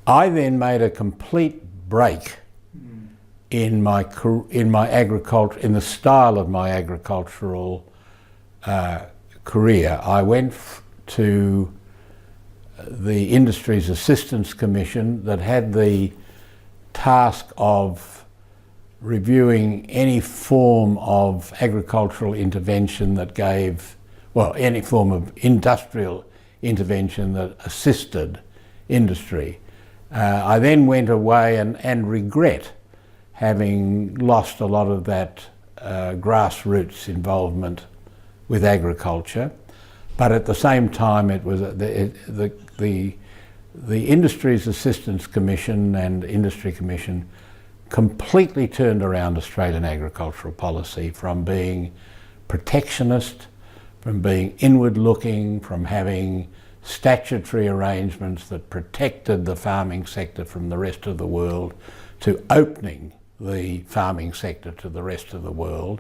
I then made a complete break in my agriculture, in the style of my agricultural career. I went to the Industries Assistance Commission that had the task of reviewing any form of agricultural intervention that gave, well, any form of industrial intervention that assisted industry. I then went away and regret having lost a lot of that grassroots involvement with agriculture. But at the same time, it was the Industries Assistance Commission and Industry Commission completely turned around Australian agricultural policy from being protectionist, from being inward-looking, from having statutory arrangements that protected the farming sector from the rest of the world, to opening the farming sector to the rest of the world.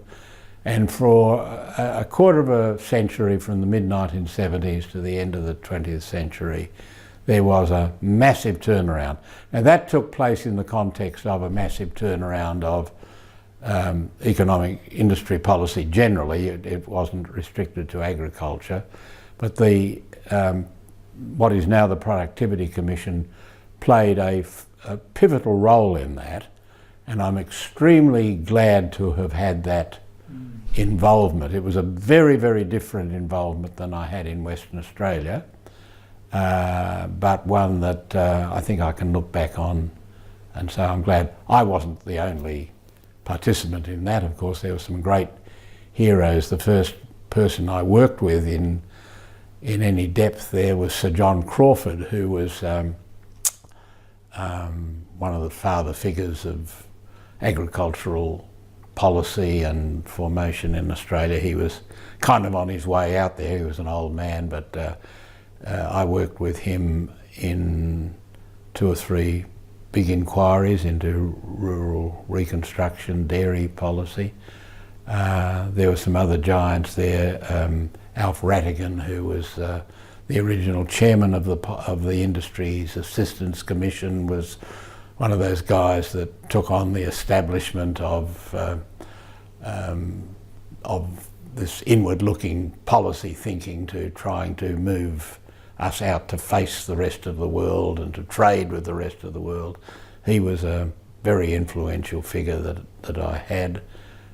And for a quarter of a century, from the mid-1970s to the end of the 20th century, there was a massive turnaround. Now that took place in the context of a massive turnaround of economic industry policy generally. It wasn't restricted to agriculture, but the what is now the Productivity Commission played a pivotal role in that, and I'm extremely glad to have had that involvement. It was a very, very different involvement than I had in Western Australia, but one that I think I can look back on, and so I'm glad. I wasn't the only participant in that, of course. There were some great heroes. The first person I worked with in any depth there was Sir John Crawford, who was one of the father figures of agricultural policy and formation in Australia. He was kind of on his way out there. He was an old man, but I worked with him in 2 or 3 big inquiries into rural reconstruction, dairy policy. There were some other giants there. Alf Rattigan, who was the original chairman of the Industries Assistance Commission, was one of those guys that took on the establishment of this inward-looking policy thinking to trying to move us out to face the rest of the world and to trade with the rest of the world. He was a very influential figure that I had,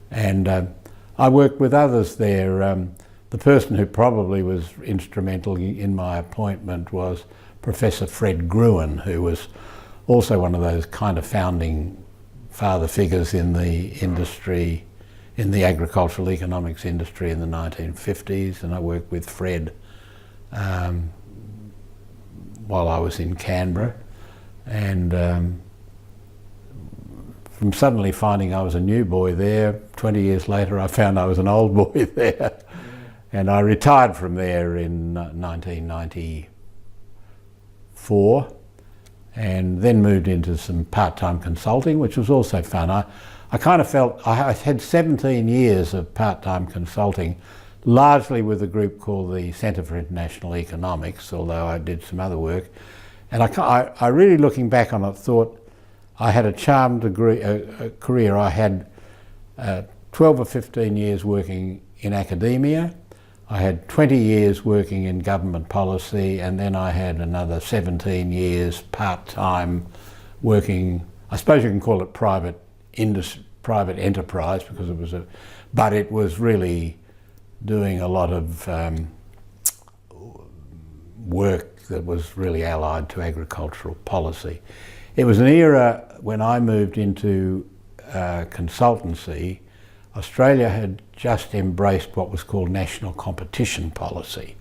and I worked with others there. The person who probably was instrumental in my appointment was Professor Fred Gruen, who was also one of those kind of founding father figures in the industry, in the agricultural economics industry in the 1950s, and I worked with Fred while I was in Canberra, and from suddenly finding I was a new boy there, 20 years later I found I was an old boy there. And I retired from there in 1994 and then moved into some part-time consulting, which was also fun. I kind of felt, I had 17 years of part-time consulting, largely with a group called the Centre for International Economics, although I did some other work. And I really, looking back on it, thought I had a charmed career. I had 12 or 15 years working in academia. I had 20 years working in government policy, and then I had another 17 years part-time working, I suppose you can call it private enterprise, because but it was really doing a lot of work that was really allied to agricultural policy. It was an era when I moved into consultancy. Australia had just embraced what was called national competition policy,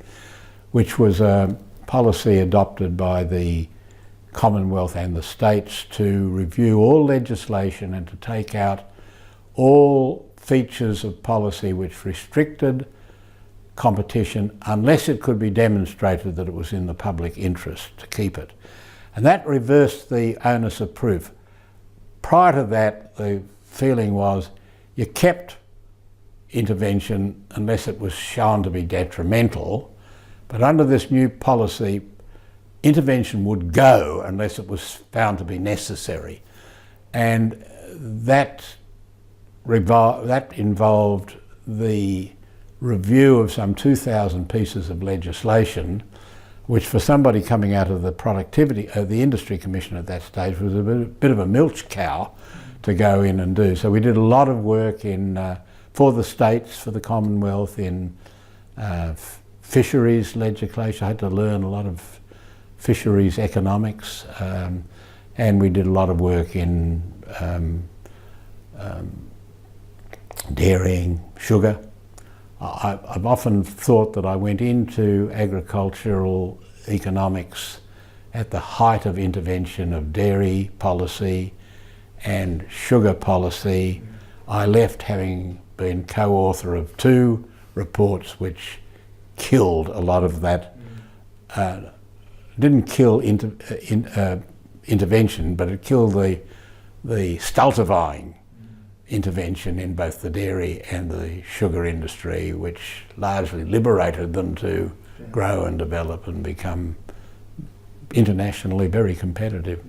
which was a policy adopted by the Commonwealth and the states to review all legislation and to take out all features of policy which restricted competition unless it could be demonstrated that it was in the public interest to keep it. And that reversed the onus of proof. Prior to that, the feeling was you kept intervention unless it was shown to be detrimental, but under this new policy, intervention would go unless it was found to be necessary. And that involved the review of some 2,000 pieces of legislation, which for somebody coming out of the Industry Commission at that stage was a bit of a milch cow to go in and do. So we did a lot of work for the states, for the Commonwealth, in fisheries legislation. I had to learn a lot of fisheries economics, and we did a lot of work in dairying, sugar. I've often thought that I went into agricultural economics at the height of intervention of dairy policy and sugar policy. I left having been co-author of 2 reports which killed a lot of that. Didn't kill intervention, but it killed the stultifying intervention in both the dairy and the sugar industry, which largely liberated them to grow and develop and become internationally very competitive.